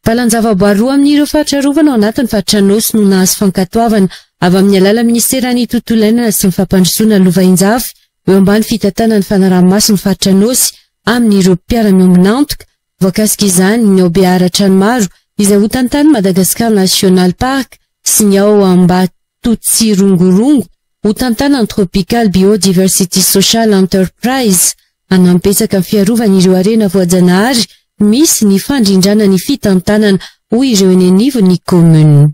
Valanjavaboary roa amin'ireo faritra rovana ao anatin'ny faritra Anosy no nahazo fankatoavana avy amin'ny alala ministeran'ny tontolo iainana sy ny fampandrosoana Lovainjavy eo ambany fitantanana ny fanaraha-maso ny faritra Anosy amin'ireo mpiara-miombona antoka. Voakasika izany ny Aobeara Tranimaro izay ho tantany Madagascar National Park sy ny ao Ambatotsirongorongo ho tantanany Tropical Biodiversity Social Enterprise anampetsaka amin'ny fiarovana ireo arena voajanahary misy ny fandrindrana ny fitantanana ho ireo eny anivon'ny commune.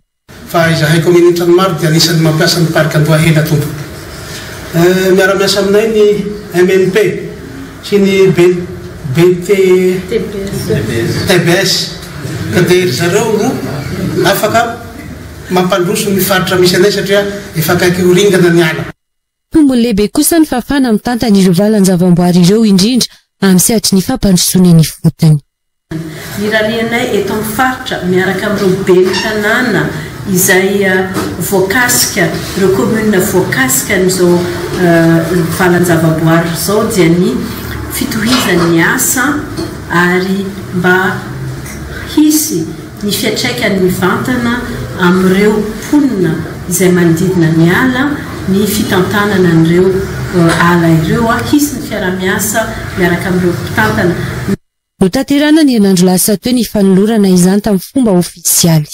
Fa izahay commune Tranimaro dia anisan'ny mampiasa ny parc Andohahela tompo. Miara-miasa aminay ny MNP sy ny TBS ka dia zareo no afaka mampandroso ny faritra misy anay satria efa akaiky ho ringana ny ala. Tombony lehibe kosa ny fafana mitantana ireo valan-javamboary ireo indrindra amin'ny sehatry ny fampandrosoana ny fotony. Irarianay eto amin'ny faritra miaraka amin'ireo ben'ny tanàna izay voakasika ireo commune voakasika n'izao valan-javaboary zao dia ny fitohizan'ny asa ary mba hisy ny fiatraikan'ny mivantana amin'ireo mponina izay manodidina ny ala ny fitantanana n'ireo ala ireo hisy ny fiara-miasa miaraka amin'ireo mpitantana. Notanterana ny herinandro lasa teo ny fanolorana izany tamin'ny fomba ofisialy.